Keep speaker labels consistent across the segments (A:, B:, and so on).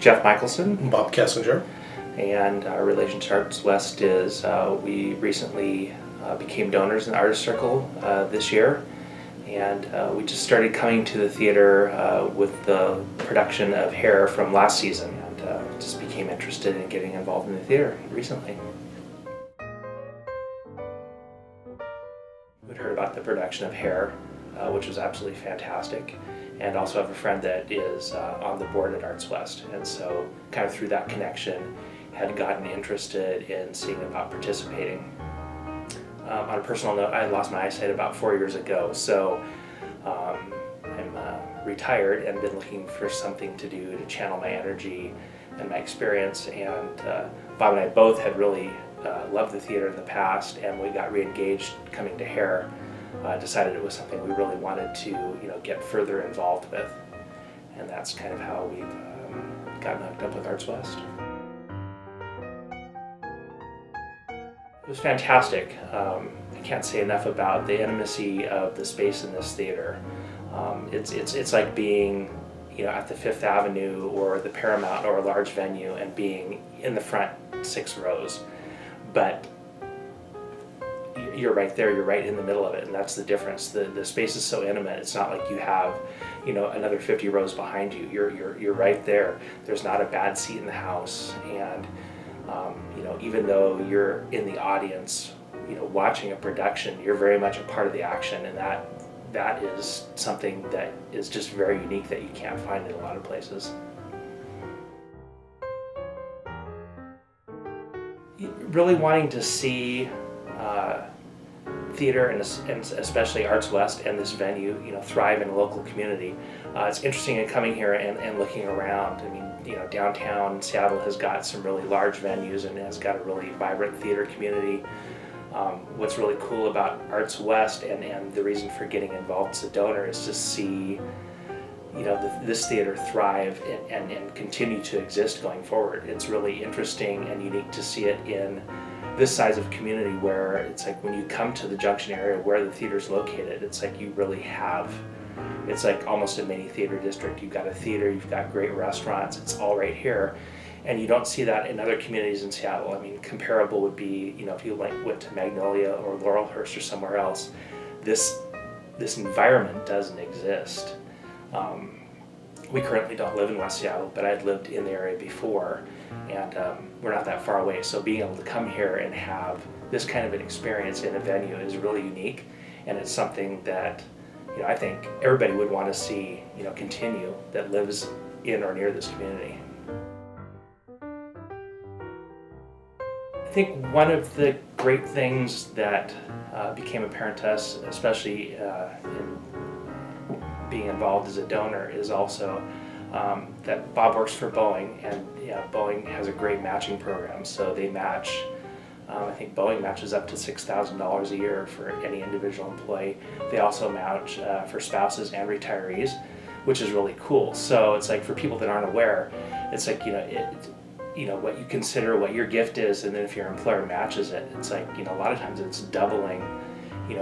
A: Jeff Michaelson.
B: Bob Kessinger.
A: And our relation to ArtsWest is we recently became donors in the Artist Circle this year. And we just started coming to the theater with the production of Hair from last season, and just became interested in getting involved in the theater recently. We'd heard about the production of Hair, which was absolutely fantastic, and also have a friend that is on the board at ArtsWest, and so kind of through that connection had gotten interested in seeing about participating. On a personal note, I had lost my eyesight about 4 years ago, so I'm retired and been looking for something to do to channel my energy and my experience, and Bob and I both had really loved the theater in the past, and we got re-engaged coming to Hair. Decided it was something we really wanted to get further involved with, and that's kind of how we've gotten hooked up with ArtsWest. It was fantastic. I can't say enough about the intimacy of the space in this theater. It's like being at the Fifth Avenue or the Paramount or a large venue and being in the front 6 rows, but you're right there, you're right in the middle of it, and that's the difference. The space is so intimate. It's not like you have another 50 rows behind you. You're right there. There's not a bad seat in the house, and even though you're in the audience watching a production, you're very much a part of the action, and that is something that is just very unique that you can't find in a lot of places. Really wanting to see theater and especially ArtsWest and this venue thrive in a local community. It's interesting in coming here and looking around. I mean, downtown Seattle has got some really large venues and has got a really vibrant theater community. What's really cool about ArtsWest and the reason for getting involved as a donor is to see this theater thrive and continue to exist going forward. It's really interesting and unique to see it in this size of community, where it's like when you come to the Junction area where the theater's located, it's like you really have, it's like almost a mini theater district. You've got a theater, you've got great restaurants, it's all right here. And you don't see that in other communities in Seattle. I mean, comparable would be, if you went to Magnolia or Laurelhurst or somewhere else, this environment doesn't exist. We currently don't live in West Seattle, but I'd lived in the area before, and we're not that far away. So being able to come here and have this kind of an experience in a venue is really unique, and it's something that I think everybody would want to see continue that lives in or near this community. I think one of the great things that became apparent to us, especially in being involved as a donor, is also that Bob works for Boeing, and Boeing has a great matching program. So they match, I think Boeing matches up to $6,000 a year for any individual employee. They also match for spouses and retirees, which is really cool. So it's like, for people that aren't aware, it's like what you consider what your gift is, and then if your employer matches it, it's like a lot of times it's doubling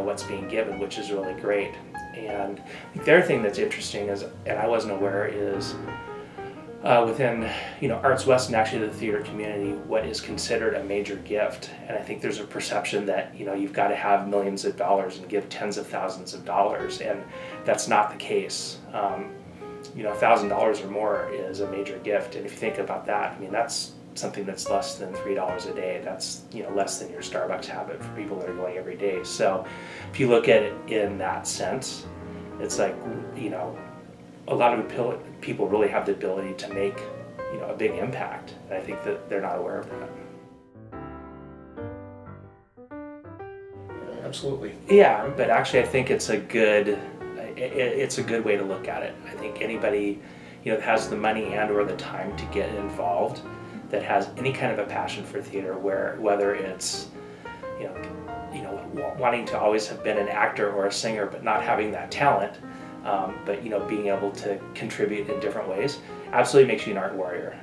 A: what's being given, which is really great. And I think the other thing that's interesting is, and I wasn't aware, is within ArtsWest and actually the theater community, what is considered a major gift. And I think there's a perception that you've got to have millions of dollars and give tens of thousands of dollars, and that's not the case. $1,000 or more is a major gift, and if you think about that, I mean, that's something that's less than $3 a day. That's less than your Starbucks habit for people that are going every day. So if you look at it in that sense, it's like a lot of people really have the ability to make a big impact, and I think that they're not aware of that.
B: Absolutely.
A: Yeah, but actually I think it's a good way to look at it. I think anybody that has the money and or the time to get involved, that has any kind of a passion for theater, whether it's wanting to always have been an actor or a singer but not having that talent, but being able to contribute in different ways, absolutely makes you an art warrior.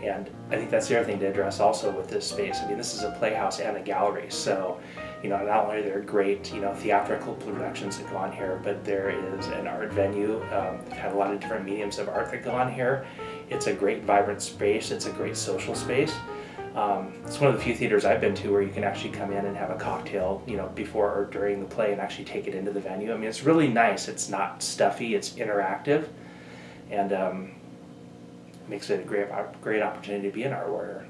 A: And I think that's the other thing to address also with this space. I mean, this is a playhouse and a gallery, so not only are there great theatrical productions that go on here, but there is an art venue. We've had a lot of different mediums of art that go on here, It's a great vibrant space. It's a great social space. It's one of the few theaters I've been to where you can actually come in and have a cocktail, before or during the play and actually take it into the venue. I mean, it's really nice. It's not stuffy. It's interactive, and makes it a great opportunity to be an Art Warrior.